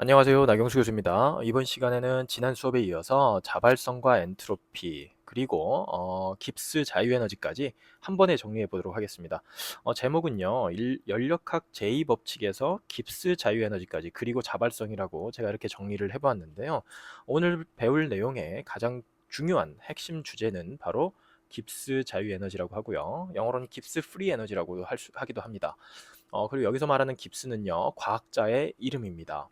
안녕하세요. 나경수 교수입니다. 이번 시간에는 지난 수업에 이어서 자발성과 엔트로피, 그리고 깁스 자유에너지까지 한 번에 정리해 보도록 하겠습니다. 제목은요, 연력학 제2법칙에서 깁스 자유에너지까지, 그리고 자발성이라고 제가 이렇게 정리를 해보았는데요. 오늘 배울 내용의 가장 중요한 핵심 주제는 바로 깁스 자유에너지라고 하고요. 영어로는 깁스 프리 에너지라고 하기도 합니다. 그리고 여기서 말하는 깁스는요, 과학자의 이름입니다.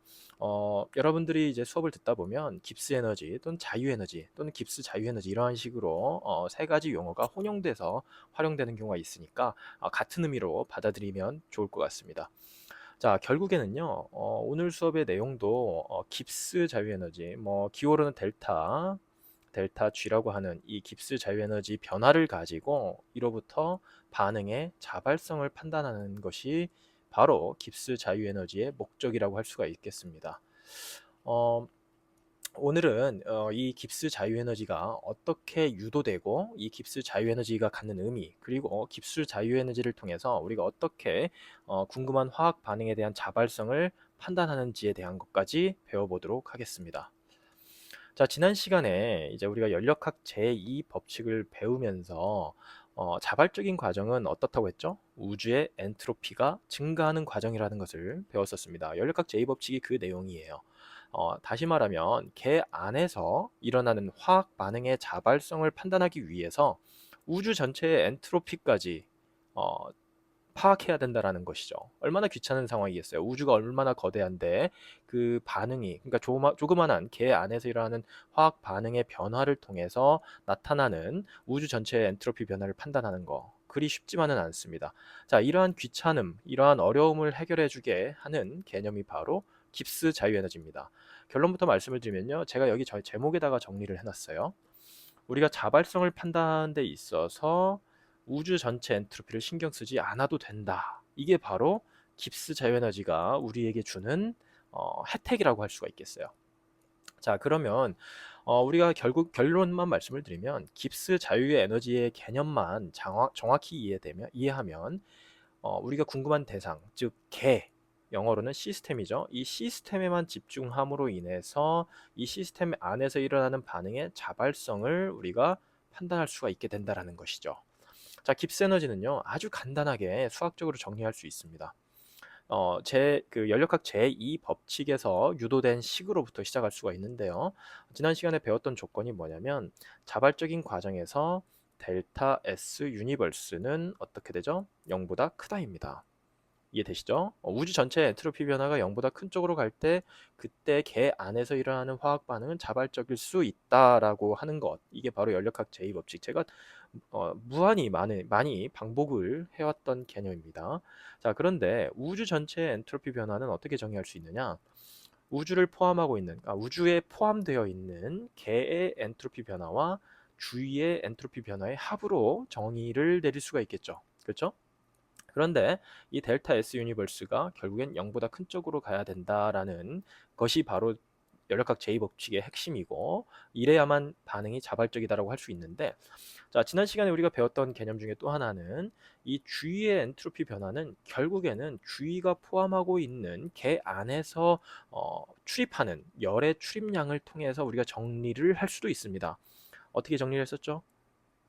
여러분들이 이제 수업을 듣다 보면 깁스 에너지 또는 자유 에너지 또는 깁스 자유 에너지 이러한 식으로 세 가지 용어가 혼용돼서 활용되는 경우가 있으니까 같은 의미로 받아들이면 좋을 것 같습니다. 자, 결국에는요, 오늘 수업의 내용도 깁스 자유 에너지, 뭐 기호로는 델타 G라고 하는 이 깁스 자유에너지 변화를 가지고 이로부터 반응의 자발성을 판단하는 것이 바로 깁스 자유에너지의 목적이라고 할 수가 있겠습니다. 어, 오늘은 이 깁스 자유에너지가 어떻게 유도되고 이 깁스 자유에너지가 갖는 의미, 그리고 깁스 자유에너지를 통해서 우리가 어떻게 궁금한 화학 반응에 대한 자발성을 판단하는지에 대한 것까지 배워보도록 하겠습니다. 자, 지난 시간에 이제 우리가 연력학 제2 법칙을 배우면서 자발적인 과정은 어떻다고 했죠? 우주의 엔트로피가 증가하는 과정이라는 것을 배웠었습니다. 연력학 제2 법칙이 그 내용이에요. 다시 말하면 개 안에서 일어나는 화학 반응의 자발성을 판단하기 위해서 우주 전체의 엔트로피까지 어, 파악해야 된다라는 것이죠. 얼마나 귀찮은 상황이겠어요. 우주가 얼마나 거대한데 그 반응이, 그러니까 조그만한 개 안에서 일어나는 화학 반응의 변화를 통해서 나타나는 우주 전체의 엔트로피 변화를 판단하는 거. 그리 쉽지만은 않습니다. 자, 이러한 귀찮음, 이러한 어려움을 해결해 주게 하는 개념이 바로 깁스 자유에너지입니다. 결론부터 말씀을 드리면요. 제가 여기 저희 제목에다가 정리를 해놨어요. 우리가 자발성을 판단하는 데 있어서 우주 전체 엔트로피를 신경 쓰지 않아도 된다. 이게 바로 깁스 자유에너지가 우리에게 주는 혜택이라고 할 수가 있겠어요. 자, 그러면 우리가 결국 결론만 말씀을 드리면 깁스 자유의 에너지의 개념만 정확히 이해하면 우리가 궁금한 대상, 즉 개, 영어로는 시스템이죠. 이 시스템에만 집중함으로 인해서 이 시스템 안에서 일어나는 반응의 자발성을 우리가 판단할 수가 있게 된다는 것이죠. 자, 깁스 에너지는요, 아주 간단하게 수학적으로 정리할 수 있습니다. 그 연력학 제2 법칙에서 유도된 식으로부터 시작할 수가 있는데요. 지난 시간에 배웠던 조건이 뭐냐면 자발적인 과정에서 델타 S 유니버스는 어떻게 되죠? 0보다 크다입니다. 이해되시죠? 우주 전체의 엔트로피 변화가 0보다 큰 쪽으로 갈 때 그때 개 안에서 일어나는 화학 반응은 자발적일 수 있다라고 하는 것. 이게 바로 연력학 제2법칙. 제가 무한히 많이 반복을 해왔던 개념입니다. 자, 그런데 우주 전체의 엔트로피 변화는 어떻게 정의할 수 있느냐? 우주를 포함하고 있는, 우주에 포함되어 있는 개의 엔트로피 변화와 주위의 엔트로피 변화의 합으로 정의를 내릴 수가 있겠죠. 그렇죠? 그런데 이 델타 S 유니버스가 결국엔 0보다 큰 쪽으로 가야 된다라는 것이 바로 연력학 제2법칙의 핵심이고, 이래야만 반응이 자발적이다라고 할 수 있는데, 자, 지난 시간에 우리가 배웠던 개념 중에 또 하나는 이 주위의 엔트로피 변화는 결국에는 주위가 포함하고 있는 개 안에서 출입하는 열의 출입량을 통해서 우리가 정리를 할 수도 있습니다. 어떻게 정리를 했었죠?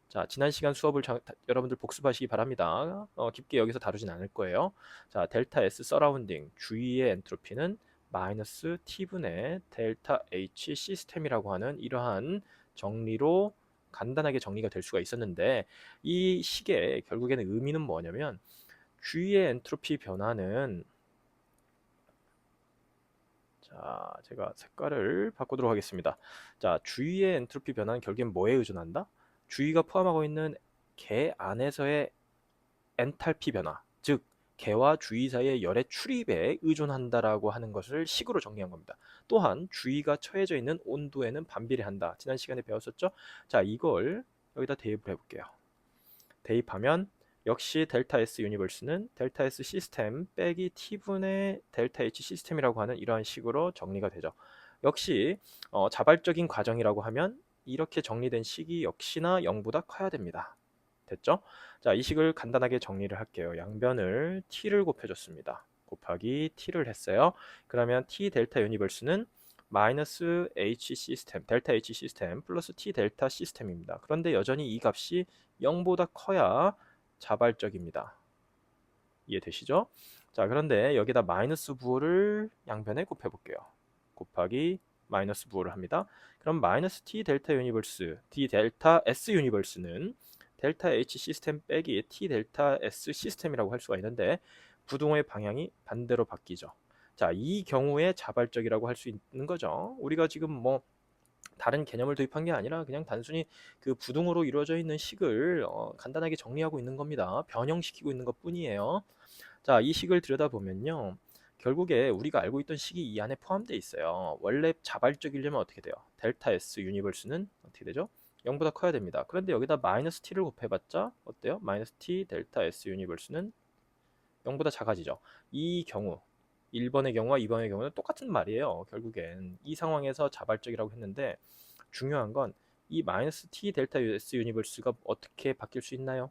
자, 지난 시간 수업을 여러분들 복습하시기 바랍니다. 깊게 여기서 다루진 않을 거예요. 자, 델타 S 서라운딩 주위의 엔트로피는 마이너스 T분의 델타 H 시스템이라고 하는 이러한 정리로 간단하게 정리가 될 수가 있었는데, 이 식의 결국에는 의미는 뭐냐면 주위의 엔트로피 변화는, 자, 제가 색깔을 바꾸도록 하겠습니다. 자, 주위의 엔트로피 변화는 결국엔 뭐에 의존한다? 주위가 포함하고 있는 개 안에서의 엔탈피 변화, 즉 개와 주위 사이의 열의 출입에 의존한다라고 하는 것을 식으로 정리한 겁니다. 또한 주위가 처해져 있는 온도에는 반비례한다. 지난 시간에 배웠었죠? 자, 이걸 여기다 대입을 해볼게요. 대입하면 역시 델타 S 유니버스는 델타 S 시스템 빼기 T분의 델타 H 시스템이라고 하는 이러한 식으로 정리가 되죠. 역시 자발적인 과정이라고 하면 이렇게 정리된 식이 역시나 0보다 커야 됩니다. 됐죠? 자, 이 식을 간단하게 정리를 할게요. 양변을 t를 곱해줬습니다. 곱하기 t를 했어요. 그러면 t 델타 유니버스는 마이너스 h 시스템, 델타 h 시스템 플러스 t 델타 시스템입니다. 그런데 여전히 이 값이 0보다 커야 자발적입니다. 이해되시죠? 자, 그런데 여기다 마이너스 부호를 양변에 곱해볼게요. 곱하기 마이너스 부호를 합니다. 그럼 마이너스 t 델타 유니버스, t 델타 s 유니버스는 델타 h 시스템 빼기 t 델타 s 시스템이라고 할 수가 있는데 부동호의 방향이 반대로 바뀌죠. 자, 이 경우에 자발적이라고 할 수 있는 거죠. 우리가 지금 뭐 다른 개념을 도입한 게 아니라 그냥 단순히 그 부동호로 이루어져 있는 식을 간단하게 정리하고 있는 겁니다. 변형시키고 있는 것 뿐이에요. 자, 이 식을 들여다보면요. 결국에 우리가 알고 있던 식이 이 안에 포함되어 있어요. 원래 자발적이려면 어떻게 돼요? 델타 S 유니버스는 어떻게 되죠? 0보다 커야 됩니다. 그런데 여기다 마이너스 t를 곱해봤자 어때요? 마이너스 t 델타 S 유니버스는 0보다 작아지죠. 이 경우 1번의 경우와 2번의 경우는 똑같은 말이에요. 결국엔 이 상황에서 자발적이라고 했는데 중요한 건 이 마이너스 t 델타 S 유니버스가 어떻게 바뀔 수 있나요?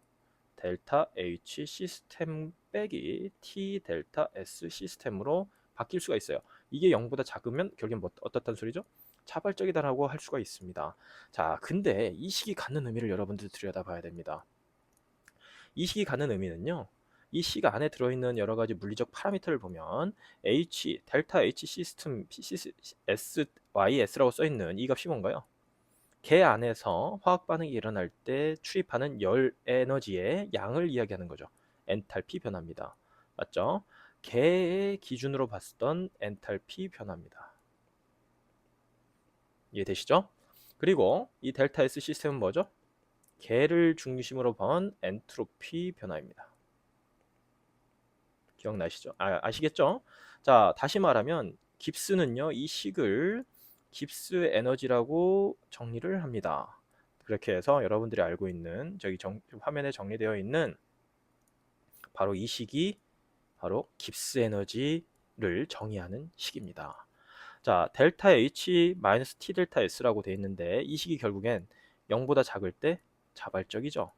델타 H 시스템 빼기 T 델타 S 시스템으로 바뀔 수가 있어요. 이게 0보다 작으면 결국엔 뭐 어떻다는 소리죠? 자발적이다라고 할 수가 있습니다. 자, 근데 이 식이 갖는 의미를 여러분들 들여다봐야 됩니다. 이 식이 갖는 의미는요. 이 식 안에 들어있는 여러 가지 물리적 파라미터를 보면 H, 델타 H 시스템 S, YS라고 써있는 이 값이 뭔가요? 개 안에서 화학 반응이 일어날 때 출입하는 열 에너지의 양을 이야기하는 거죠. 엔탈피 변화입니다. 맞죠? 개의 기준으로 봤던 엔탈피 변화입니다. 이해되시죠? 그리고 이 델타 S 시스템은 뭐죠? 개를 중심으로 본 엔트로피 변화입니다. 기억나시죠? 아시겠죠? 자, 다시 말하면 깁스는요, 이 식을 깁스 에너지라고 정리를 합니다. 그렇게 해서 여러분들이 알고 있는 저기 화면에 정리되어 있는 바로 이 식이 바로 깁스 에너지를 정의하는 식입니다. 자, 델타 H 마이너스 T 델타 S라고 되어 있는데 이 식이 결국엔 0보다 작을 때 자발적이죠.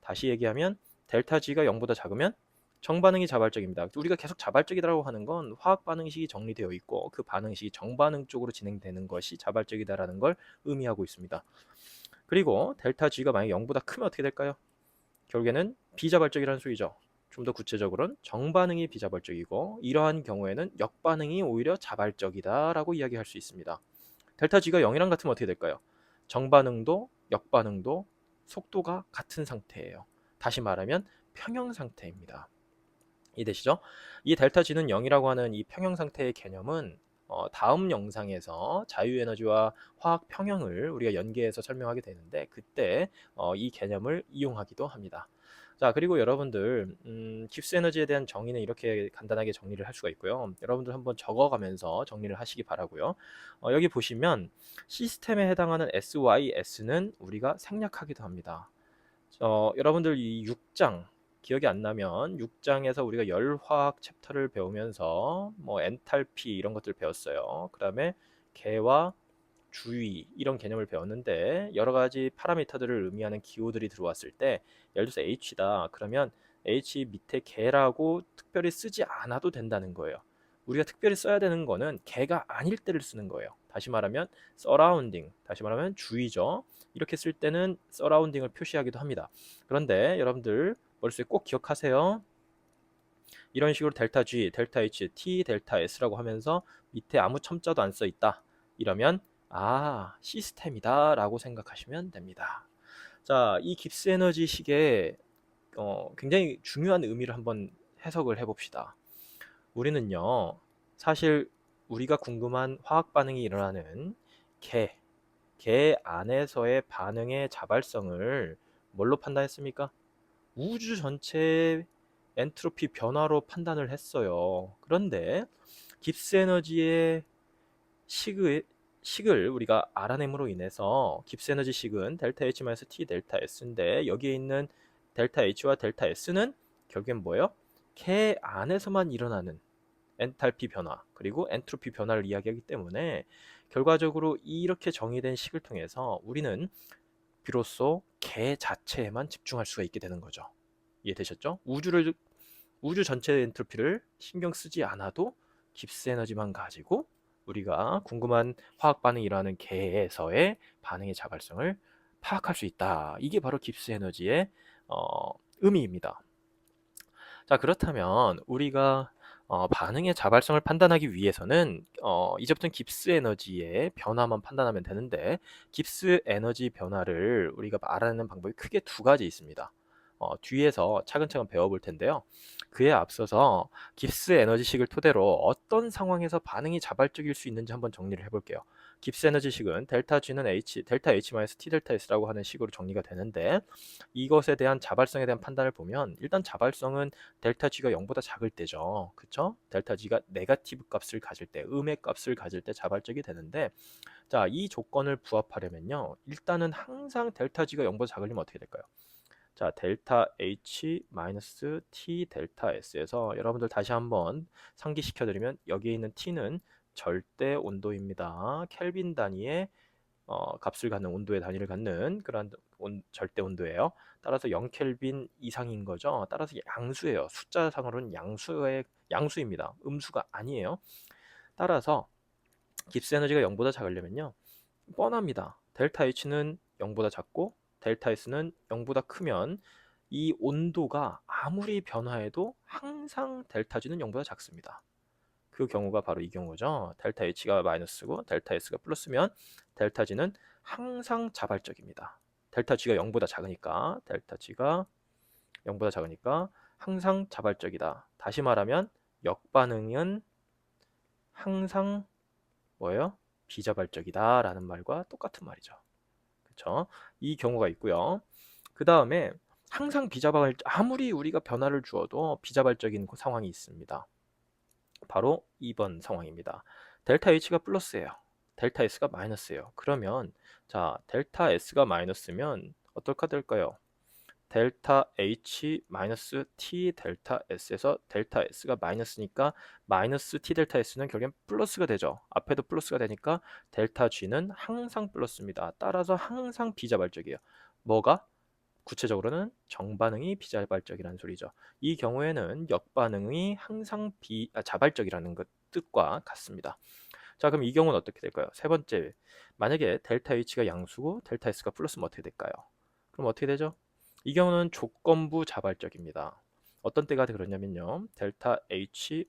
다시 얘기하면 델타 G가 0보다 작으면 정반응이 자발적입니다. 우리가 계속 자발적이라고 하는 건 화학 반응식이 정리되어 있고 그 반응식이 정반응 쪽으로 진행되는 것이 자발적이다라는 걸 의미하고 있습니다. 그리고 델타 G가 만약 0보다 크면 어떻게 될까요? 결국에는 비자발적이라는 소리죠. 좀 더 구체적으로는 정반응이 비자발적이고 이러한 경우에는 역반응이 오히려 자발적이다라고 이야기할 수 있습니다. 델타 G가 0이랑 같으면 어떻게 될까요? 정반응도 역반응도 속도가 같은 상태예요. 다시 말하면 평형 상태입니다. 이해되시죠? 이 델타 G는 0이라고 하는 이 평형 상태의 개념은 다음 영상에서 자유에너지와 화학 평형을 우리가 연계해서 설명하게 되는데 그때 이 개념을 이용하기도 합니다. 자, 그리고 여러분들 깁스 에너지에 대한 정의는 이렇게 간단하게 정리를 할 수가 있고요. 여러분들 한번 적어가면서 정리를 하시기 바라고요. 여기 보시면 시스템에 해당하는 SYS는 우리가 생략하기도 합니다. 여러분들 이 6장 기억이 안 나면 6장에서 우리가 열화학 챕터를 배우면서 뭐 엔탈피 이런 것들 배웠어요. 그다음에 개와 주의 이런 개념을 배웠는데 여러 가지 파라미터들을 의미하는 기호들이 들어왔을 때 예를 들어서 H다. 그러면 H 밑에 개라고 특별히 쓰지 않아도 된다는 거예요. 우리가 특별히 써야 되는 거는 개가 아닐 때를 쓰는 거예요. 다시 말하면 서라운딩, 다시 말하면 주의죠. 이렇게 쓸 때는 서라운딩을 표시하기도 합니다. 그런데 여러분들 머릿속에 꼭 기억하세요. 이런 식으로 델타 G, 델타 H, T, 델타 S라고 하면서 밑에 아무 첨자도 안 써 있다. 이러면 시스템이다 라고 생각하시면 됩니다. 자, 이 깁스 에너지 식의 굉장히 중요한 의미를 한번 해석을 해봅시다. 우리는요, 사실 우리가 궁금한 화학 반응이 일어나는 개 안에서의 반응의 자발성을 뭘로 판단했습니까? 우주 전체의 엔트로피 변화로 판단을 했어요. 그런데 깁스 에너지의 식을 우리가 알아냄으로 인해서 깁스 에너지 식은 델타 H-T 델타 S인데 여기에 있는 델타 H와 델타 S는 결국엔 뭐예요? 개 안에서만 일어나는 엔탈피 변화 그리고 엔트로피 변화를 이야기하기 때문에 결과적으로 이렇게 정의된 식을 통해서 우리는 비로소 개 자체에만 집중할 수가 있게 되는 거죠. 이해되셨죠? 우주를 우주 전체 엔트로피를 신경 쓰지 않아도 깁스 에너지만 가지고 우리가 궁금한 화학 반응이 일어나는 계에서의 반응의 자발성을 파악할 수 있다. 이게 바로 깁스 에너지의 어, 의미입니다. 자, 그렇다면 우리가 반응의 자발성을 판단하기 위해서는 이제부터는 깁스 에너지의 변화만 판단하면 되는데, 깁스 에너지 변화를 우리가 알아내는 방법이 크게 두 가지 있습니다. 뒤에서 차근차근 배워볼 텐데요. 그에 앞서서 깁스 에너지식을 토대로 어떤 상황에서 반응이 자발적일 수 있는지 한번 정리를 해볼게요. 깁스 에너지식은 델타 G는 델타 H-T 델타 S라고 하는 식으로 정리가 되는데, 이것에 대한 자발성에 대한 판단을 보면 일단 자발성은 델타 G가 0보다 작을 때죠. 그쵸? 델타 G가 네거티브 값을 가질 때, 음의 값을 가질 때 자발적이 되는데, 자, 이 조건을 부합하려면요. 일단은 항상 델타 G가 0보다 작으려면 어떻게 될까요? 자, 델타 H 마이너스 T 델타 S에서 여러분들 다시 한번 상기시켜 드리면, 여기에 있는 T는 절대 온도입니다. 켈빈 단위의 값을 갖는, 온도의 단위를 갖는 그런 절대 온도예요. 따라서 0켈빈 이상인 거죠. 따라서 양수예요. 숫자상으로는 양수입니다. 음수가 아니에요. 따라서 깁스 에너지가 0보다 작으려면요, 뻔합니다. 델타 H는 0보다 작고 델타 S는 0보다 크면 이 온도가 아무리 변화해도 항상 델타 G는 0보다 작습니다. 그 경우가 바로 이 경우죠. 델타 H가 마이너스고 델타 S가 플러스면 델타 G는 항상 자발적입니다. 델타 G가 0보다 작으니까, 델타 G가 0보다 작으니까 항상 자발적이다. 다시 말하면 역반응은 항상 뭐예요? 비자발적이다 라는 말과 똑같은 말이죠. 그렇죠? 이 경우가 있고요. 그 다음에 항상 아무리 우리가 변화를 주어도 비자발적인 상황이 있습니다. 바로 2번 상황입니다. 델타 H가 플러스예요. 델타 S가 마이너스예요. 그러면 자, 델타 S가 마이너스면 어떨까 될까요? 델타 H 마이너스 T 델타 S에서 델타 S가 마이너스니까 마이너스 T 델타 S는 결국엔 플러스가 되죠. 앞에도 플러스가 되니까 델타 G는 항상 플러스입니다. 따라서 항상 비자발적이에요. 뭐가? 구체적으로는 정반응이 비자발적이라는 소리죠. 이 경우에는 역반응이 항상 자발적이라는 것 뜻과 같습니다. 자, 그럼 이 경우는 어떻게 될까요? 세 번째, 만약에 델타 H가 양수고 델타 S가 플러스면 어떻게 될까요? 그럼 어떻게 되죠? 이 경우는 조건부 자발적입니다. 어떤 때가 그러냐면요, 델타 H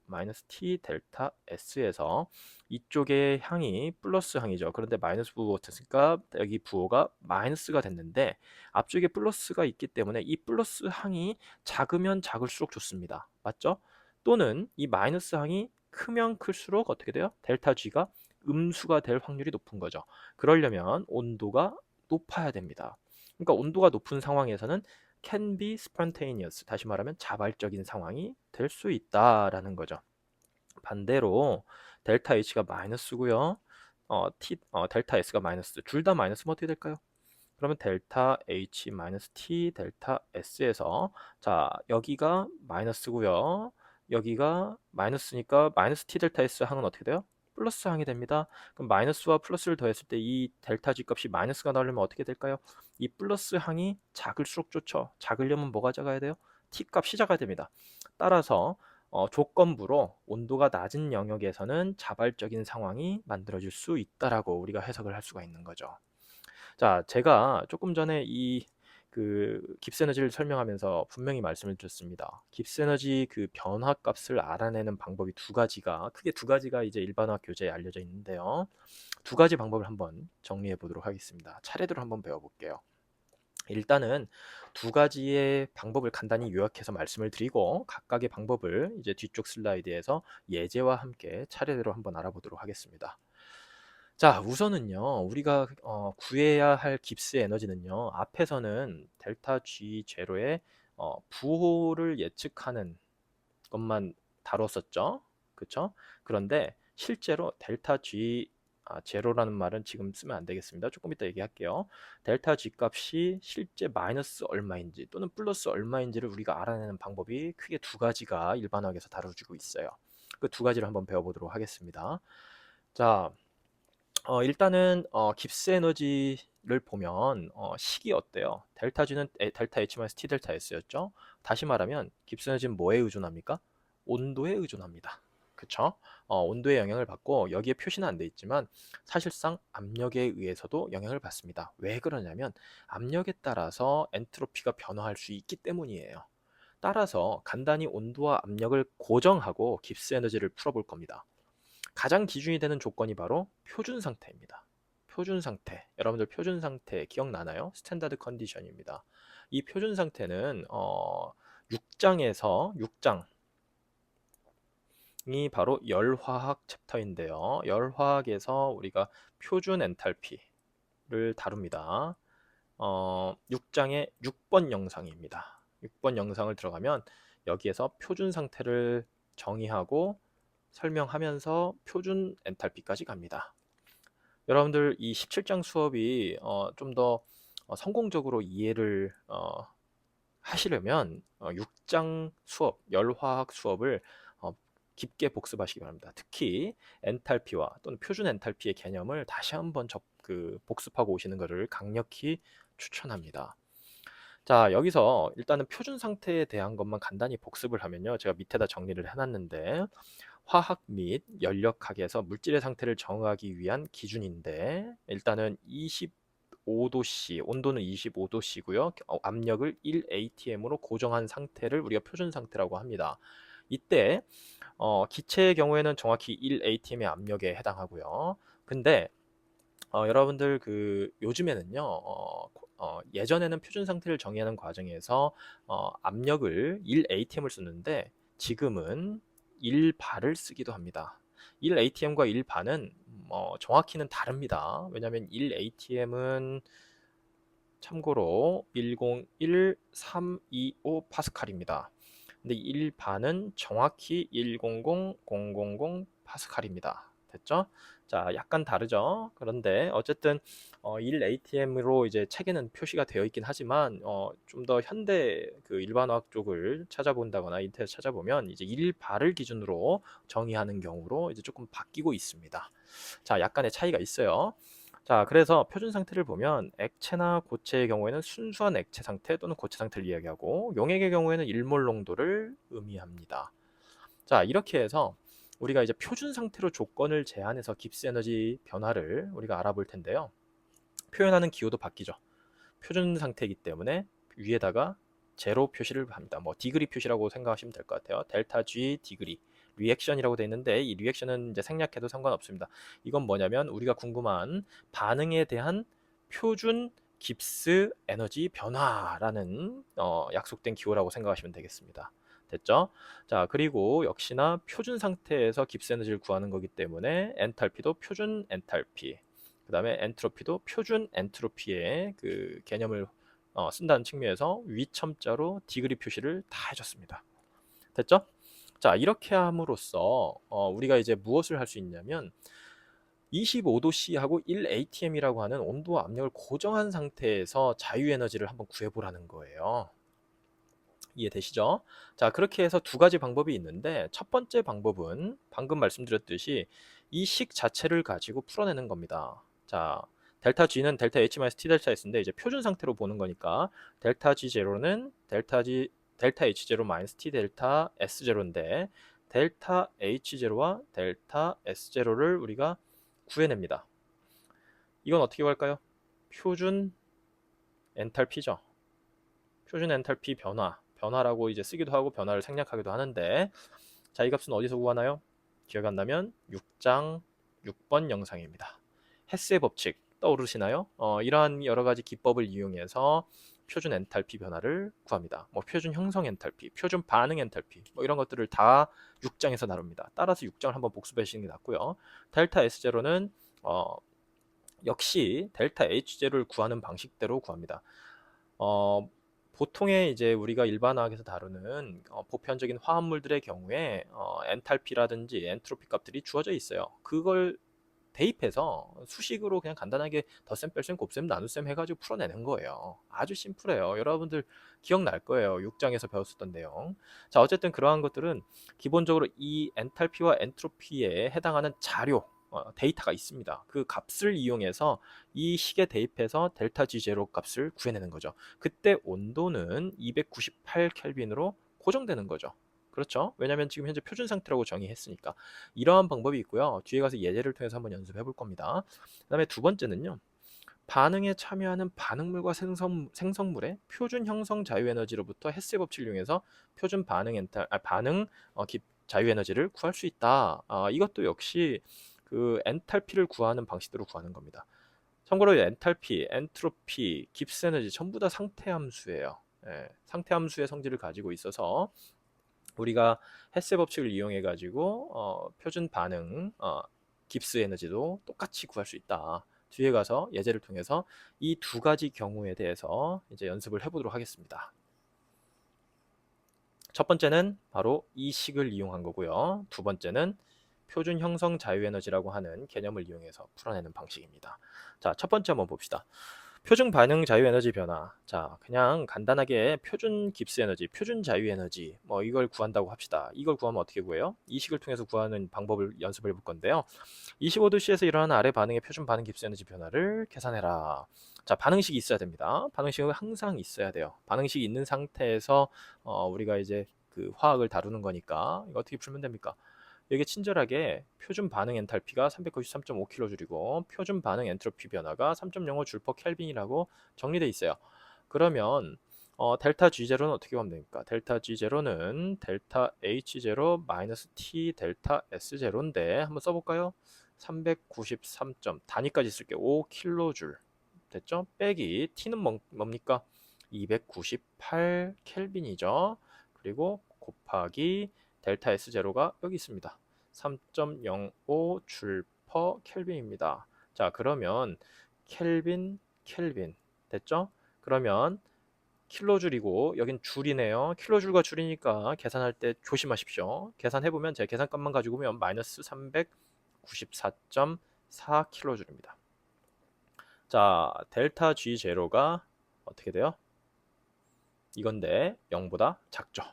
T 델타 S에서 이쪽의 항이 플러스 항이죠. 그런데 마이너스 부호가 붙었으니까 여기 부호가 마이너스가 됐는데, 앞쪽에 플러스가 있기 때문에 이 플러스 항이 작으면 작을수록 좋습니다. 맞죠? 또는 이 마이너스 항이 크면 클수록 어떻게 돼요? 델타 G가 음수가 될 확률이 높은 거죠. 그러려면 온도가 높아야 됩니다. 그러니까 온도가 높은 상황에서는 can be spontaneous, 다시 말하면 자발적인 상황이 될 수 있다라는 거죠. 반대로 델타 H가 마이너스고요. 델타 S가 마이너스, 둘 다 마이너스면 어떻게 될까요? 그러면 델타 H T 델타 S에서, 자, 여기가 마이너스고요. 여기가 마이너스니까 마이너스 T 델타 S 항은 어떻게 돼요? 플러스 항이 됩니다. 그럼 마이너스와 플러스를 더했을 때 이 델타 G 값이 마이너스가 나오려면 어떻게 될까요? 이 플러스 항이 작을수록 좋죠. 작으려면 뭐가 작아야 돼요? T 값이 작아야 됩니다. 따라서 조건부로 온도가 낮은 영역에서는 자발적인 상황이 만들어질 수 있다라고 우리가 해석을 할 수가 있는 거죠. 자, 제가 조금 전에 깁스 에너지를 설명하면서 분명히 말씀을 드렸습니다. 깁스 에너지 그 변화 값을 알아내는 방법이 크게 두 가지가 이제 일반화 교재에 알려져 있는데요. 두 가지 방법을 한번 정리해 보도록 하겠습니다. 차례대로 한번 배워볼게요. 일단은 두 가지의 방법을 간단히 요약해서 말씀을 드리고, 각각의 방법을 이제 뒤쪽 슬라이드에서 예제와 함께 차례대로 한번 알아보도록 하겠습니다. 자, 우선은요, 우리가 구해야 할 깁스 에너지는요, 앞에서는 델타 G 제로의 부호를 예측하는 것만 다뤘었죠. 그쵸? 그런데 실제로 델타 G 제로라는 말은 지금 쓰면 안 되겠습니다. 조금 이따 얘기할게요. 델타 G 값이 실제 마이너스 얼마인지 또는 플러스 얼마인지를 우리가 알아내는 방법이 크게 두 가지가 일반화에서 다뤄지고 있어요. 그 두 가지를 한번 배워보도록 하겠습니다. 자, 일단은 깁스 에너지를 보면 식이 어때요? 델타 G는 델타 H-T 델타 S였죠? 다시 말하면 깁스 에너지는 뭐에 의존합니까? 온도에 의존합니다. 그쵸? 온도의 영향을 받고 여기에 표시는 안 돼 있지만 사실상 압력에 의해서도 영향을 받습니다. 왜 그러냐면 압력에 따라서 엔트로피가 변화할 수 있기 때문이에요. 따라서 간단히 온도와 압력을 고정하고 깁스 에너지를 풀어볼 겁니다. 가장 기준이 되는 조건이 바로 표준 상태입니다. 표준 상태. 여러분들 표준 상태 기억나나요? 스탠다드 컨디션입니다. 이 표준 상태는 6장에서 6장이 바로 열화학 챕터인데요. 열화학에서 우리가 표준 엔탈피를 다룹니다. 6장의 6번 영상입니다. 6번 영상을 들어가면 여기에서 표준 상태를 정의하고 설명하면서 표준 엔탈피까지 갑니다. 여러분들 이 17장 수업이 좀 더 성공적으로 이해를 하시려면 6장 수업, 열화학 수업을 깊게 복습하시기 바랍니다. 특히 엔탈피와 또는 표준 엔탈피의 개념을 다시 한번 복습하고 오시는 것을 강력히 추천합니다. 자, 여기서 일단은 표준 상태에 대한 것만 간단히 복습을 하면요. 제가 밑에다 정리를 해놨는데 화학 및 연력학에서 물질의 상태를 정하기 위한 기준인데 일단은 25도씨, 온도는 25도씨고요. 압력을 1atm으로 고정한 상태를 우리가 표준 상태라고 합니다. 이때 기체의 경우에는 정확히 1atm의 압력에 해당하고요. 근데 여러분들 요즘에는요, 예전에는 표준 상태를 정의하는 과정에서 압력을 1atm을 쓰는데 지금은 1바를 쓰기도 합니다. 1atm과 1바는 정확히는 다릅니다. 왜냐하면 1atm은 참고로 101325 파스칼입니다. 근데 1바는 정확히 100000 파스칼입니다. 됐죠? 자, 약간 다르죠? 그런데 어쨌든 1atm으로 이제 책에는 표시가 되어 있긴 하지만 좀 더 현대 일반화학 쪽을 찾아본다거나 인터넷 찾아보면 이제 1바를 기준으로 정의하는 경우로 이제 조금 바뀌고 있습니다. 자, 약간의 차이가 있어요. 자, 그래서 표준 상태를 보면 액체나 고체의 경우에는 순수한 액체 상태 또는 고체 상태를 이야기하고 용액의 경우에는 일몰 농도를 의미합니다. 자, 이렇게 해서 우리가 이제 표준 상태로 조건을 제한해서 깁스 에너지 변화를 우리가 알아볼 텐데요. 표현하는 기호도 바뀌죠. 표준 상태이기 때문에 위에다가 제로 표시를 합니다. 뭐 디그리 표시라고 생각하시면 될 것 같아요. 델타 G 디그리 리액션이라고 되어 있는데 이 리액션은 이제 생략해도 상관없습니다. 이건 뭐냐면 우리가 궁금한 반응에 대한 표준 깁스 에너지 변화라는 약속된 기호라고 생각하시면 되겠습니다. 됐죠? 자, 그리고 역시나 표준 상태에서 깁스 에너지를 구하는 거기 때문에 엔탈피도 표준 엔탈피, 그 다음에 엔트로피도 표준 엔트로피의 개념을 쓴다는 측면에서 위첨자로 디그리 표시를 다 해줬습니다. 됐죠? 자, 이렇게 함으로써 우리가 이제 무엇을 할 수 있냐면 25도씨하고 1atm이라고 하는 온도와 압력을 고정한 상태에서 자유에너지를 한번 구해보라는 거예요. 이해되시죠? 자, 그렇게 해서 두 가지 방법이 있는데 첫 번째 방법은 방금 말씀드렸듯이 이 식 자체를 가지고 풀어내는 겁니다. 자, 델타 G는 델타 H-T 델타 S인데 이제 표준 상태로 보는 거니까 델타 G0는 델타 H0 T 델타 S0인데 델타 H0와 델타 S0를 우리가 구해냅니다. 이건 어떻게 할까요? 표준 엔탈피죠. 표준 엔탈피 변화라고 이제 쓰기도 하고 변화를 생략하기도 하는데 자, 이 값은 어디서 구하나요? 기억 안 나면 6장 6번 영상입니다. 헤스의 법칙 떠오르시나요? 이러한 여러 가지 기법을 이용해서 표준 엔탈피 변화를 구합니다. 뭐 표준 형성 엔탈피, 표준 반응 엔탈피 뭐 이런 것들을 다 6장에서 다룹니다. 따라서 6장을 한번 복습해 주시는 게 낫고요. 델타 S0는 역시 델타 H0를 구하는 방식대로 구합니다. 보통의 이제 우리가 일반화학에서 다루는 보편적인 화합물들의 경우에 엔탈피라든지 엔트로피 값들이 주어져 있어요. 그걸 대입해서 수식으로 그냥 간단하게 덧셈, 뺄셈, 곱셈, 나눗셈 해가지고 풀어내는 거예요. 아주 심플해요. 여러분들 기억날 거예요. 6장에서 배웠었던 내용. 자, 어쨌든 그러한 것들은 기본적으로 이 엔탈피와 엔트로피에 해당하는 자료, 데이터가 있습니다. 그 값을 이용해서 이 식에 대입해서 델타 G0 값을 구해내는 거죠. 그때 온도는 298 켈빈으로 고정되는 거죠. 그렇죠? 왜냐하면 지금 현재 표준 상태라고 정의했으니까. 이러한 방법이 있고요. 뒤에 가서 예제를 통해서 한번 연습해 볼 겁니다. 그 다음에 두 번째는요. 반응에 참여하는 반응물과 생성물의 표준 형성 자유에너지로부터 헤스의 법칙을 이용해서 표준 반응 자유에너지를 구할 수 있다. 이것도 역시 그 엔탈피를 구하는 방식대로 구하는 겁니다. 참고로 엔탈피, 엔트로피, 깁스 에너지 전부 다 상태 함수예요. 상태 함수의 성질을 가지고 있어서 우리가 헤스의 법칙을 이용해 가지고 표준 반응 깁스 에너지도 똑같이 구할 수 있다. 뒤에 가서 예제를 통해서 이 두 가지 경우에 대해서 이제 연습을 해보도록 하겠습니다. 첫 번째는 바로 이 식을 이용한 거고요. 두 번째는 표준 형성 자유에너지라고 하는 개념을 이용해서 풀어내는 방식입니다. 자, 첫 번째 한번 봅시다. 표준 반응 자유에너지 변화. 자, 그냥 간단하게 표준 깁스 에너지, 표준 자유에너지 뭐 이걸 구한다고 합시다. 이걸 구하면 어떻게 구해요? 이 식을 통해서 구하는 방법을 연습해 볼 건데요. 25도씨에서 일어나는 아래 반응의 표준 반응 깁스 에너지 변화를 계산해라. 자, 반응식이 있어야 됩니다. 반응식은 항상 있어야 돼요. 반응식이 있는 상태에서 우리가 이제 그 화학을 다루는 거니까 이거 어떻게 풀면 됩니까? 여기 친절하게 표준 반응 엔탈피가 393.5kJ이고 표준 반응 엔트로피 변화가 3.05 줄퍼 켈빈이라고 정리되어 있어요. 그러면 델타 G0는 어떻게 하면 됩니까? 델타 G0는 델타 H0 마이너스 T 델타 S0인데 한번 써볼까요? 393. 단위까지 쓸게요. 5kJ 됐죠? 빼기 T는 뭡니까? 298 켈빈이죠. 그리고 곱하기 델타 S0가 여기 있습니다. 3.05 줄 퍼 켈빈입니다. 자, 그러면 켈빈 됐죠? 그러면 킬로줄이고 여긴 줄이네요. 킬로줄과 줄이니까 계산할 때 조심하십시오. 계산해보면 제 계산값만 가지고 오면 마이너스 394.4 킬로줄입니다. 자, 델타 G0가 어떻게 돼요? 이건데 0보다 작죠.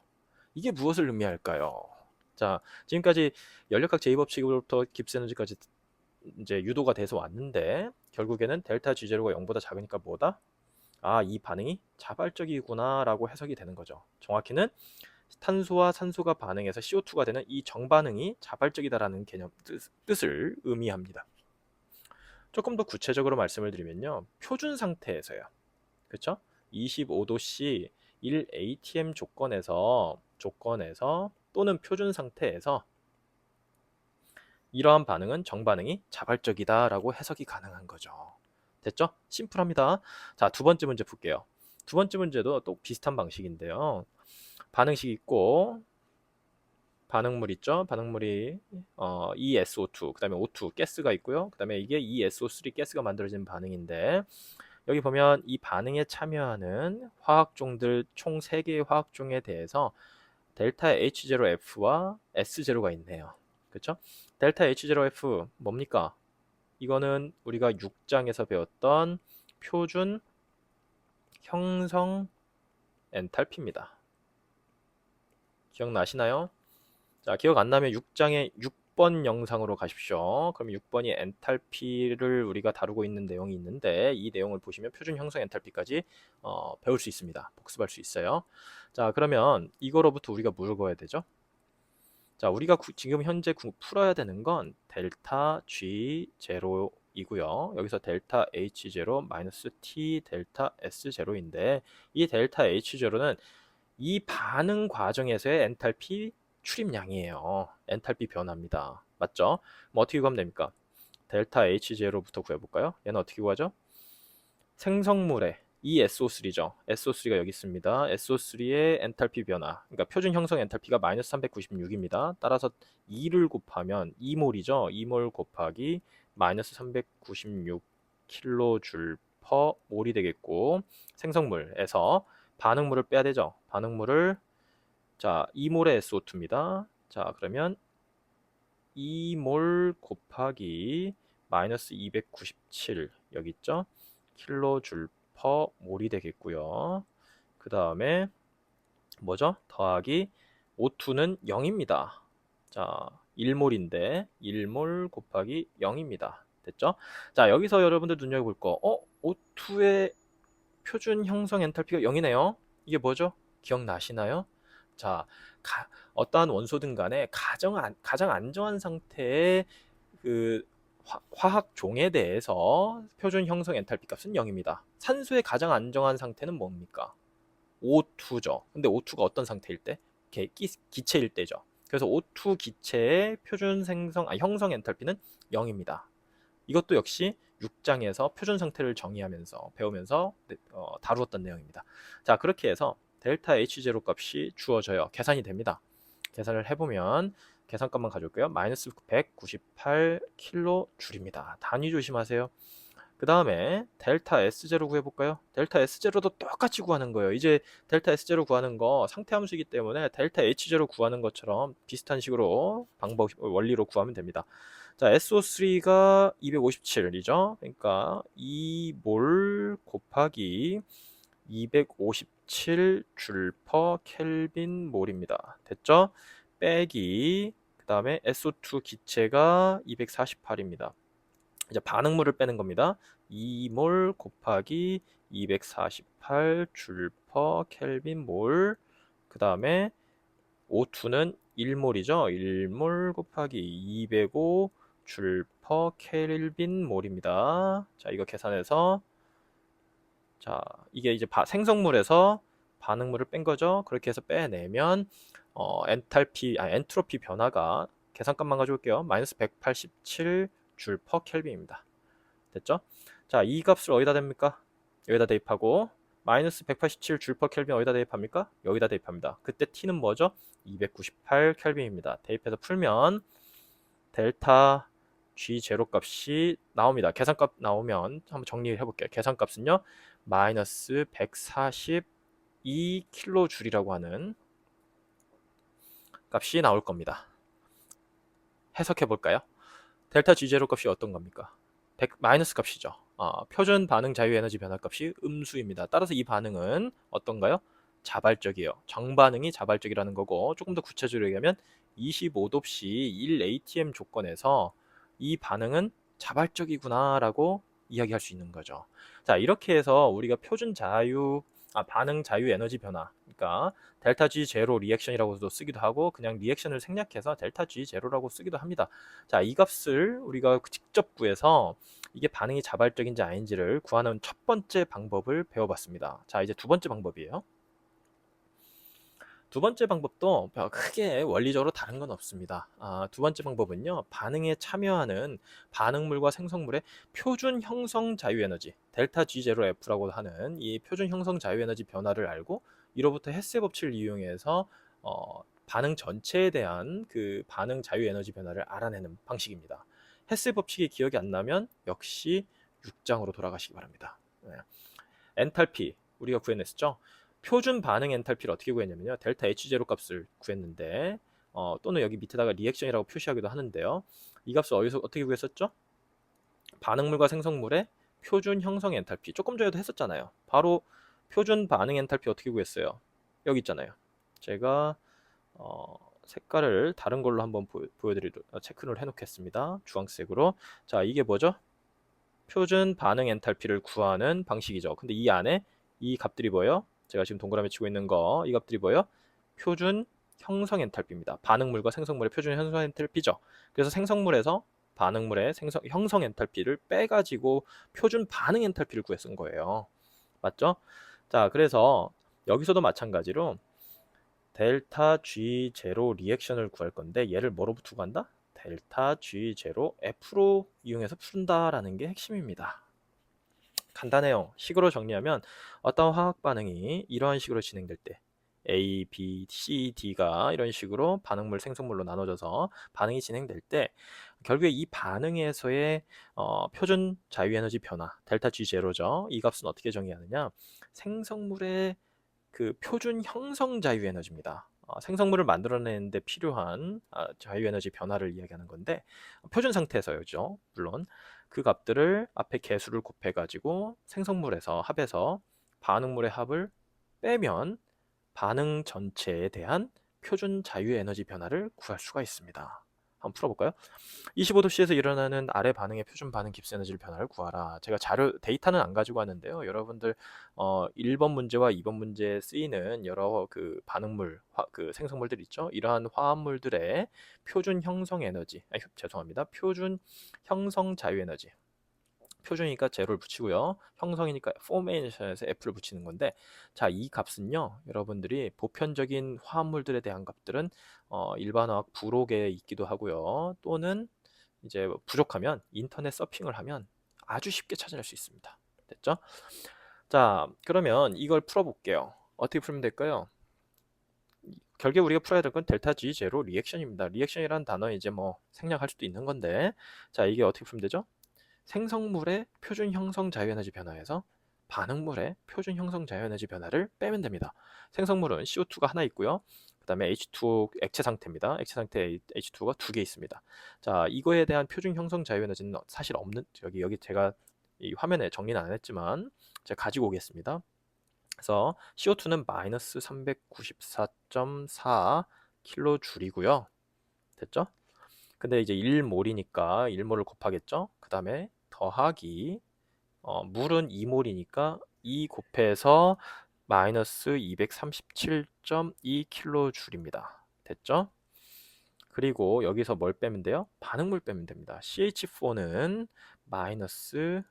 이게 무엇을 의미할까요? 자, 지금까지 연력학 제2법칙으로부터 깁스 에너지까지 이제 유도가 돼서 왔는데 결국에는 델타 G0가 0보다 작으니까 뭐다? 이 반응이 자발적이구나 라고 해석이 되는 거죠. 정확히는 탄소와 산소가 반응해서 CO2가 되는 이 정반응이 자발적이다라는 개념 뜻을 의미합니다. 조금 더 구체적으로 말씀을 드리면요. 표준 상태에서요. 그렇죠? 25도씨 1atm 조건에서 또는 표준 상태에서 이러한 반응은 정반응이 자발적이다 라고 해석이 가능한 거죠. 됐죠? 심플합니다. 자, 두 번째 문제 풀게요. 두 번째 문제도 또 비슷한 방식인데요. 반응식 있고 반응물 있죠? 반응물이 ESO2, 그 다음에 O2 가스가 있고요. 그 다음에 이게 ESO3 가스가 만들어지는 반응인데 여기 보면 이 반응에 참여하는 화학종들 총 3개의 화학종에 대해서 델타 H0F와 S0가 있네요. 그렇죠? 델타 H0F 뭡니까? 이거는 우리가 6장에서 배웠던 표준 형성 엔탈피입니다. 기억나시나요? 자, 기억 안 나면 6장의 6번 영상으로 가십시오. 그럼 6번이 엔탈피를 우리가 다루고 있는 내용이 있는데 이 내용을 보시면 표준 형성 엔탈피까지 배울 수 있습니다. 복습할 수 있어요. 자, 그러면 이거로부터 우리가 뭘 구해야 되죠? 자, 우리가 지금 현재 풀어야 되는 건 델타 G0 이고요. 여기서 델타 H0 마이너스 T 델타 S0인데 이 델타 H0는 이 반응 과정에서의 엔탈피 출입량이에요. 엔탈피 변화입니다. 맞죠? 뭐 어떻게 구하면 됩니까? 델타 H0부터 구해볼까요? 얘는 어떻게 구하죠? 생성물의 이 SO3죠. SO3가 여기 있습니다. SO3의 엔탈피 변화. 그러니까 표준 형성 엔탈피가 마이너스 396입니다. 따라서 2를 곱하면 2몰이죠. 2몰 곱하기 마이너스 396 킬로줄 퍼 몰이 되겠고 생성물에서 반응물을 빼야 되죠. 반응물을 자 2몰의 SO2입니다. 자 그러면 2몰 곱하기 마이너스 297 여기 있죠. 킬로줄 퍼 몰이 되겠고요. 그 다음에 뭐죠? 더하기 O2는 0입니다. 자 1몰인데 1몰 곱하기 0입니다. 됐죠? 자, 여기서 여러분들 눈여겨볼 거, O2의 표준 형성 엔탈피가 0이네요. 이게 뭐죠? 기억나시나요? 자, 어떠한 원소든 간에 가장 안정한 상태의 그 화학 종에 대해서 표준 형성 엔탈피 값은 0입니다. 산소의 가장 안정한 상태는 뭡니까? O2죠. 근데 O2가 어떤 상태일 때? 기체일 때죠. 그래서 O2 기체의 표준 형성 엔탈피는 0입니다. 이것도 역시 6장에서 표준 상태를 정의하면서 배우면서 다루었던 내용입니다. 자, 그렇게 해서 델타 H0 값이 주어져요. 계산이 됩니다. 계산을 해보면 계산값만 가져올게요. 마이너스 198kJ입니다. 단위 조심하세요. 그 다음에 델타 S0 구해볼까요? 델타 S0도 똑같이 구하는 거예요. 이제 델타 S0 구하는 거 상태함수이기 때문에 델타 H0 구하는 것처럼 비슷한 식으로 원리로 구하면 됩니다. 자, SO3가 257이죠. 그러니까 2몰 곱하기 257줄 퍼 켈빈 몰입니다. 됐죠? 빼기 그 다음에 SO2 기체가 248입니다. 이제 반응물을 빼는 겁니다. 2몰 곱하기 248줄 퍼 켈빈 몰. 그 다음에 O2는 1몰이죠. 1몰 곱하기 205 줄 퍼 켈빈 몰입니다. 자, 이거 계산해서, 자, 이게 이제 생성물에서 반응물을 뺀 거죠. 그렇게 해서 빼내면 엔트로피 변화가, 계산값만 가져올게요. 마이너스 187 줄 퍼 켈빈입니다. 됐죠? 자, 이 값을 어디다 댑니까? 여기다 대입하고, 마이너스 187 줄 퍼 켈빈 어디다 대입합니까? 여기다 대입합니다. 그때 T는 뭐죠? 298 켈빈입니다. 대입해서 풀면 델타 G0 값이 나옵니다. 계산값 나오면 한번 정리해 볼게요. 계산값은요, 마이너스 142kJ이라고 하는 값이 나올 겁니다. 해석해 볼까요? 델타 G0 값이 어떤 겁니까? 마이너스 값이죠. 표준 반응 자유 에너지 변화 값이 음수입니다. 따라서 이 반응은 어떤가요? 자발적이에요. 정반응이 자발적이라는 거고, 조금 더 구체적으로 얘기하면 25놉시 1atm 조건에서 이 반응은 자발적이구나 라고 이야기할 수 있는 거죠. 자, 이렇게 해서 우리가 반응 자유 에너지 변화, 그러니까 델타 G 제로 리액션이라고도 쓰기도 하고 그냥 리액션을 생략해서 델타 G 제로라고 쓰기도 합니다. 자, 이 값을 우리가 직접 구해서 이게 반응이 자발적인지 아닌지를 구하는 첫 번째 방법을 배워봤습니다. 자, 이제 두 번째 방법이에요. 두 번째 방법도 크게 원리적으로 다른 건 없습니다. 두 번째 방법은요, 반응에 참여하는 반응물과 생성물의 표준 형성 자유에너지, 델타 G0F라고 하는 이 표준 형성 자유에너지 변화를 알고 이로부터 헤세 법칙을 이용해서 반응 전체에 대한 그 반응 자유에너지 변화를 알아내는 방식입니다. 헤세 법칙이 기억이 안 나면 역시 6장으로 돌아가시기 바랍니다. 네. 엔탈피 우리가 구해냈었죠. 표준 반응 엔탈피를 어떻게 구했냐면요, 델타 H0 값을 구했는데 또는 여기 밑에다가 리액션이라고 표시하기도 하는데요, 이 값을 어디서 어떻게 구했었죠? 반응물과 생성물의 표준 형성 엔탈피, 조금 전에도 했었잖아요. 바로 표준 반응 엔탈피 어떻게 구했어요? 여기 있잖아요. 제가 색깔을 다른 걸로 한번 보여드리도록 체크를 해놓겠습니다. 주황색으로. 자, 이게 뭐죠? 표준 반응 엔탈피를 구하는 방식이죠. 근데 이 안에 이 값들이 뭐예요? 제가 지금 동그라미 치고 있는 거, 이 값들이 뭐예요? 표준 형성 엔탈피입니다. 반응물과 생성물의 표준 형성 엔탈피죠. 그래서 생성물에서 반응물의 형성 엔탈피를 빼가지고 표준 반응 엔탈피를 구했은 거예요. 맞죠? 자, 그래서 여기서도 마찬가지로 델타 G0 리액션을 구할 건데, 얘를 뭐로 두고 한다? 델타 G0 F로 이용해서 푼다라는 게 핵심입니다. 간단해요. 식으로 정리하면 어떤 화학 반응이 이러한 식으로 진행될 때 A, B, C, D가 이런 식으로 반응물, 생성물로 나눠져서 반응이 진행될 때 결국에 이 반응에서의 표준 자유에너지 변화, 델타 G0죠. 이 값은 어떻게 정의하느냐? 생성물의 그 표준 형성 자유에너지입니다. 생성물을 만들어내는데 필요한 자유에너지 변화를 이야기하는 건데, 표준 상태에서요, 물론 그 값들을 앞에 개수를 곱해가지고 생성물에서 합해서 반응물의 합을 빼면 반응 전체에 대한 표준 자유에너지 변화를 구할 수가 있습니다. 한번 풀어볼까요? 25도씨에서 일어나는 아래 반응의 표준 반응 깁스 에너지 변화를 구하라. 제가 데이터는 안 가지고 왔는데요. 여러분들 1번 문제와 2번 문제에 쓰이는 여러 그 반응물, 그 생성물들 있죠. 이러한 화합물들의 표준 형성 에너지, 죄송합니다. 표준 형성 자유 에너지. 표준이니까 제로를 붙이고요. 형성이니까 포메이션에서 F를 붙이는 건데, 자, 이 값은요, 여러분들이 보편적인 화합물들에 대한 값들은 일반화학 부록에 있기도 하고요. 또는 이제 부족하면 인터넷 서핑을 하면 아주 쉽게 찾아낼 수 있습니다. 됐죠? 자, 그러면 이걸 풀어볼게요. 어떻게 풀면 될까요? 결국 우리가 풀어야 될 건 델타 G 제로 리액션입니다. 리액션이라는 단어 이제 뭐 생략할 수도 있는 건데, 자, 이게 어떻게 풀면 되죠? 생성물의 표준 형성 자유에너지 변화에서 반응물의 표준 형성 자유에너지 변화를 빼면 됩니다. 생성물은 CO2가 하나 있고요. 그 다음에 H2O 액체 상태입니다. 액체 상태 H2O가 두 개 있습니다. 자, 이거에 대한 표준 형성 자유에너지는 사실 없는, 여기 제가 이 화면에 정리는 안 했지만 제가 가지고 오겠습니다. 그래서 CO2는 마이너스 394.4 킬로줄이고요. 됐죠? 근데 이제 1몰이니까 1몰을 곱하겠죠? 그 다음에 더하기 물은 2몰이니까 2 곱해서 마이너스 237.2 킬로줄입니다. 됐죠? 그리고 여기서 뭘 빼면 돼요? 반응물 빼면 됩니다. CH4는 마이너스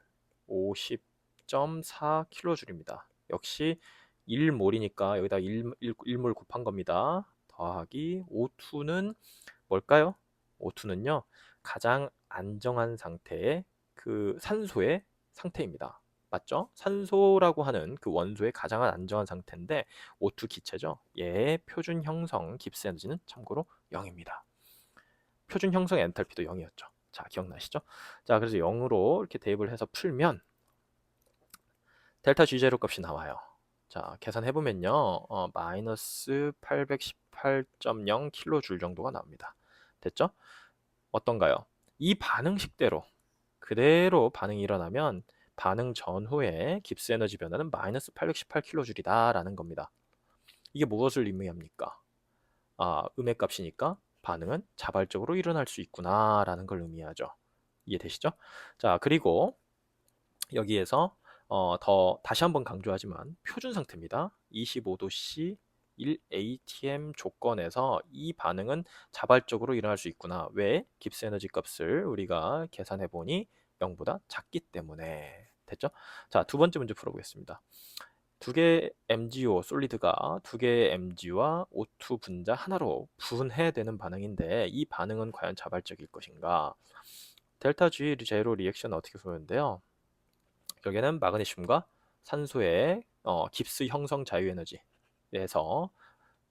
50.4 킬로줄입니다. 역시 1몰이니까 여기다 1몰 곱한 겁니다. 더하기 O2는 뭘까요? O2는요, 가장 안정한 상태의 그 산소의 상태입니다. 맞죠? 산소라고 하는 그 원소의 가장 안정한 상태인데 O2 기체죠. 얘의 표준 형성 깁스 에너지는 참고로 0입니다. 표준 형성 엔탈피도 0이었죠. 자, 기억나시죠? 자, 그래서 0으로 이렇게 대입을 해서 풀면 델타 G0 값이 나와요. 자, 계산해보면요, 마이너스 818.0 킬로줄 정도가 나옵니다. 됐죠? 어떤가요? 이 반응식대로 그대로 반응이 일어나면 반응 전후에 깁스 에너지 변화는 마이너스 818킬로줄이다 라는 겁니다. 이게 무엇을 의미합니까? 음의 값이니까 반응은 자발적으로 일어날 수 있구나 라는 걸 의미하죠. 이해되시죠? 자, 그리고 여기에서 다시 한번 강조하지만 표준 상태입니다. 25도씨 1atm 조건에서 이 반응은 자발적으로 일어날 수 있구나. 왜? 깁스 에너지 값을 우리가 계산해 보니 0보다 작기 때문에. 됐죠? 자, 두 번째 문제 풀어보겠습니다. 두 개의 MgO 솔리드가 두 개의 Mg와 O2 분자 하나로 분해되는 반응인데 이 반응은 과연 자발적일 것인가? 델타 G 제로 리액션 어떻게 보면 돼요? 여기에는 마그네슘과 산소의 깁스 형성 자유 에너지에서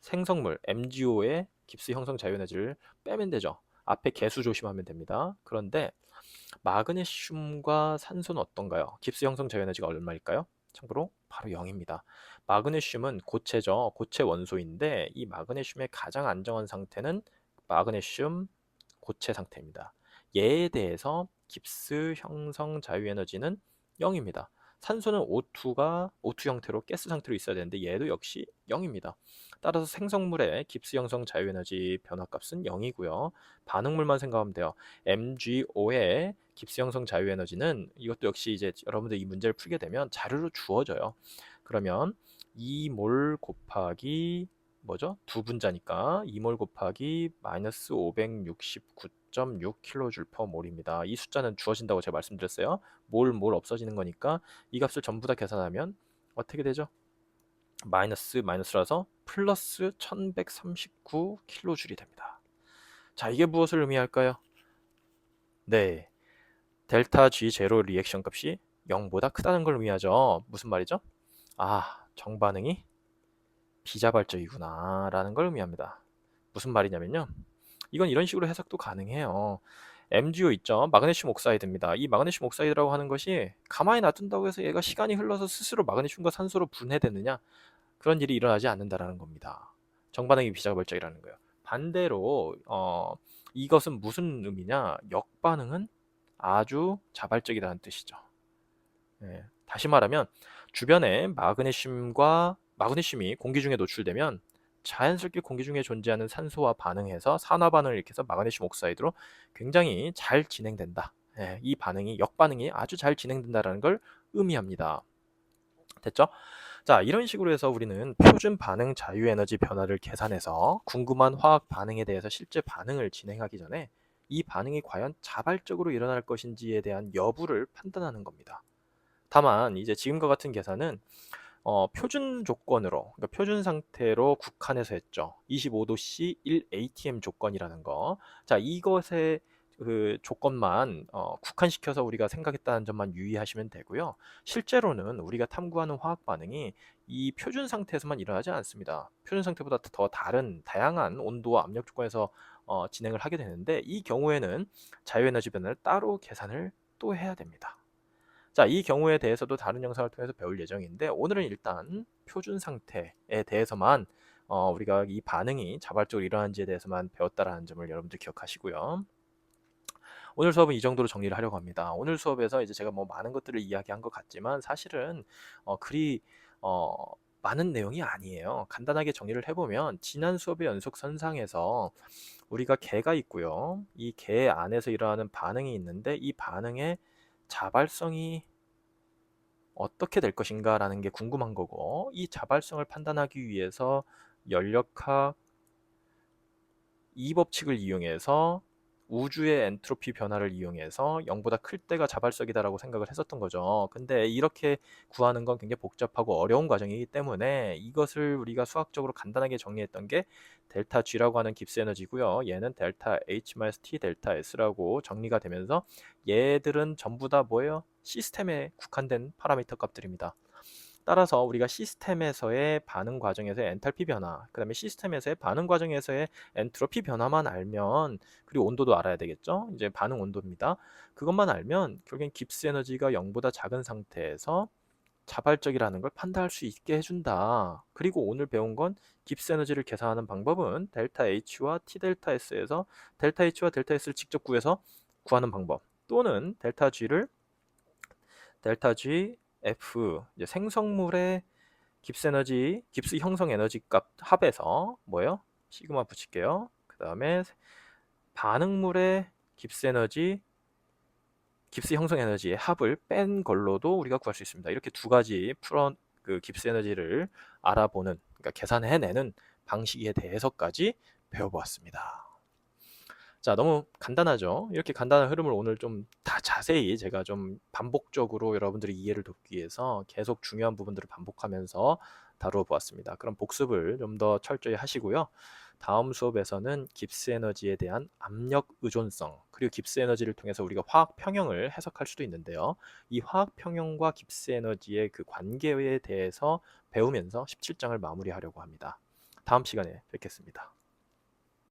생성물 MgO의 깁스 형성 자유 에너지를 빼면 되죠. 앞에 개수 조심하면 됩니다. 그런데 마그네슘과 산소는 어떤가요? 깁스 형성 자유 에너지가 얼마일까요? 참고로 바로 0입니다. 마그네슘은 고체죠. 고체 원소인데 이 마그네슘의 가장 안정한 상태는 마그네슘 고체 상태입니다. 얘에 대해서 깁스 형성 자유 에너지는 0입니다. 산소는 O2 형태로 가스 상태로 있어야 되는데 얘도 역시 0입니다. 따라서 생성물의 깁스 형성 자유 에너지 변화값은 0이고요. 반응물만 생각하면 돼요. MgO의 깁스 형성 자유 에너지는 이것도 역시 이제 여러분들 이 문제를 풀게 되면 자료로 주어져요. 그러면 2몰 곱하기 뭐죠? 두 분자니까 2몰 곱하기 마이너스 569.6 킬로줄 퍼 몰입니다. 이 숫자는 주어진다고 제가 말씀드렸어요. 몰 없어지는 거니까 이 값을 전부 다 계산하면 어떻게 되죠? 마이너스라서 플러스 1139 킬로줄이 됩니다. 자, 이게 무엇을 의미할까요? 네, 델타 G 제로 리액션 값이 0보다 크다는 걸 의미하죠. 무슨 말이죠? 정반응이 비자발적이구나 라는 걸 의미합니다. 무슨 말이냐면요, 이건 이런 식으로 해석도 가능해요. MgO 있죠? 마그네슘 옥사이드입니다. 이 마그네슘 옥사이드라고 하는 것이 가만히 놔둔다고 해서 얘가 시간이 흘러서 스스로 마그네슘과 산소로 분해되느냐? 그런 일이 일어나지 않는다라는 겁니다. 정반응이 비자발적이라는 거예요. 반대로 이것은 무슨 의미냐? 역반응은 아주 자발적이라는 뜻이죠. 예, 다시 말하면 주변에 마그네슘이 공기 중에 노출되면 자연스럽게 공기 중에 존재하는 산소와 반응해서 산화 반응을 일으켜서 마그네슘 옥사이드로 굉장히 잘 진행된다. 예, 이 반응이 역반응이 아주 잘 진행된다라는 걸 의미합니다. 됐죠? 자, 이런 식으로 해서 우리는 표준 반응 자유에너지 변화를 계산해서 궁금한 화학 반응에 대해서 실제 반응을 진행하기 전에 이 반응이 과연 자발적으로 일어날 것인지에 대한 여부를 판단하는 겁니다. 다만 이제 지금과 같은 계산은 표준 조건으로, 그러니까 표준 상태로 국한해서 했죠. 25도 C 1 ATM 조건이라는 거. 자, 이것의 그 조건만 국한시켜서 우리가 생각했다는 점만 유의하시면 되고요. 실제로는 우리가 탐구하는 화학 반응이 이 표준 상태에서만 일어나지 않습니다. 표준 상태보다 더 다른 다양한 온도와 압력 조건에서 진행을 하게 되는데, 이 경우에는 자유에너지 변화를 따로 계산을 또 해야 됩니다. 자, 이 경우에 대해서도 다른 영상을 통해서 배울 예정인데, 오늘은 일단 표준 상태에 대해서만 우리가 이 반응이 자발적으로 일어나는지에 대해서만 배웠다라는 점을 여러분들 기억하시고요. 오늘 수업은 이 정도로 정리를 하려고 합니다. 오늘 수업에서 이제 제가 뭐 많은 것들을 이야기한 것 같지만 사실은 그리 어, 많은 내용이 아니에요. 간단하게 정리를 해보면 지난 수업의 연속선상에서 우리가 개가 있고요. 이 개 안에서 일어나는 반응이 있는데, 이 반응의 자발성이 어떻게 될 것인가라는 게 궁금한 거고, 이 자발성을 판단하기 위해서 연력학 이 법칙을 이용해서 우주의 엔트로피 변화를 이용해서 0보다 클 때가 자발성이다라고 생각을 했었던 거죠. 근데 이렇게 구하는 건 굉장히 복잡하고 어려운 과정이기 때문에 이것을 우리가 수학적으로 간단하게 정리했던 게 델타 G라고 하는 깁스 에너지고요. 얘는 델타 H-T 델타 S라고 정리가 되면서 얘들은 전부 다 뭐예요? 시스템에 국한된 파라미터 값들입니다. 따라서 우리가 시스템에서의 반응 과정에서의 엔탈피 변화, 그 다음에 시스템에서의 반응 과정에서의 엔트로피 변화만 알면, 그리고 온도도 알아야 되겠죠? 이제 반응 온도입니다. 그것만 알면 결국엔 깁스 에너지가 0보다 작은 상태에서 자발적이라는 걸 판단할 수 있게 해준다. 그리고 오늘 배운 건 깁스 에너지를 계산하는 방법은 델타 H와 T 델타 S에서 델타 H와 델타 S를 직접 구해서 구하는 방법, 또는 델타 G F, 이제 생성물의 깁스 에너지, 깁스 형성 에너지 값 합에서 뭐예요? 시그마 붙일게요. 그 다음에 반응물의 깁스 에너지, 깁스 형성 에너지의 합을 뺀 걸로도 우리가 구할 수 있습니다. 이렇게 두 가지 그 깁스 에너지를 알아보는, 그러니까 계산해내는 방식에 대해서까지 배워보았습니다. 자, 너무 간단하죠? 이렇게 간단한 흐름을 오늘 좀 다 자세히 제가 좀 반복적으로 여러분들이 이해를 돕기 위해서 계속 중요한 부분들을 반복하면서 다루어 보았습니다. 그럼 복습을 좀 더 철저히 하시고요. 다음 수업에서는 깁스 에너지에 대한 압력 의존성, 그리고 깁스 에너지를 통해서 우리가 화학 평형을 해석할 수도 있는데요. 이 화학 평형과 깁스 에너지의 그 관계에 대해서 배우면서 17장을 마무리하려고 합니다. 다음 시간에 뵙겠습니다.